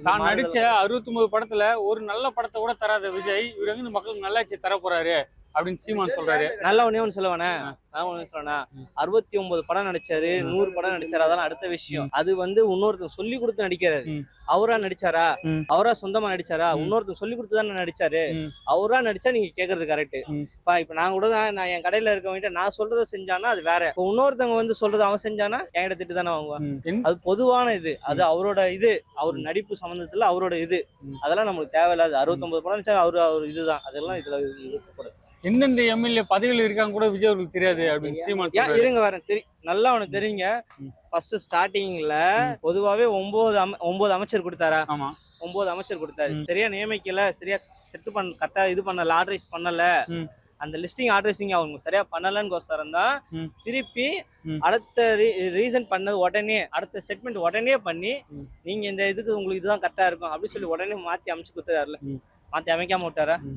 தான் நடிச்ச 69 படத்துல ஒரு நல்ல படத்தை கூட தராத விஜய் இவர் வந்து மக்களுக்கு நல்லாட்சி தர போறாரு அப்படின்னு சீமான் சொல்றாரு. நல்லா ஒண்ணு சொல்லுவானே, 69 படம் நடிச்சாரு, 100 படம் நடிச்சாரு, அதெல்லாம் அடுத்த விஷயம். அது வந்து இன்னொருத்தர் சொல்லி கொடுத்து நடிக்கிறாரு. அவரா நடிச்சாரா, அவரா சொந்தமா நடிச்சாரா, இன்னொருத்தர் சொல்லி கொடுத்து தானே நடிச்சாரு. அவரா நடிச்சா நீங்க கேக்குறது கரெக்ட். இப்ப நான் கூட தான், நான் என் கடையில இருக்கவங்க நான் சொல்றதை செஞ்சானா அது வேற. இப்போ இன்னொருத்தவங்க வந்து சொல்றது அவன் செஞ்சானா என்கிட்ட திட்டு தானே வாங்குவான். அது பொதுவான இது, அது அவரோட இது, அவர் நடிப்பு சம்பந்தத்துல அவரோட இது, அதெல்லாம் நம்மளுக்கு தேவையில்லாது. 69 படம் நடிச்சா அவர் இதுதான், அதெல்லாம் இதுல எந்தெந்த எம்எல்ஏ பதவியில் இருக்காங்க கூட விஜய் அவர்களுக்கு தெரியாது அப்படின்னு சீமான் சொல்றாரு. இருங்க வரேன். நல்லா உனக்கு தெரியுங்க. ஃபர்ஸ்ட் ஸ்டார்டிங்ல பொதுவாவே 9 அமைச்சர் கொடுத்தாரா? ஆமா, 9 அமைச்சர் கொடுத்தாரு. சரியா நியமிக்கல, சரியா செட் பண்ண, கரெக்டா இது பண்ணல, ஆர்டரைஸ் பண்ணல. அந்த லிஸ்டிங் ஆர்டரைசிங் அவங்க சரியா பண்ணலன்னு தான் திருப்பி அடுத்த ரீசன் பண்ணது உடனே, அடுத்த செக்மெண்ட் உடனே பண்ணி நீங்க இந்த இதுக்கு உங்களுக்கு இதுதான் கரெக்டா இருக்கும் அப்படின்னு சொல்லி உடனே மாத்தி அமைச்சு கொடுத்துறாருல. மாத்தி அமைக்காம விட்டாரா?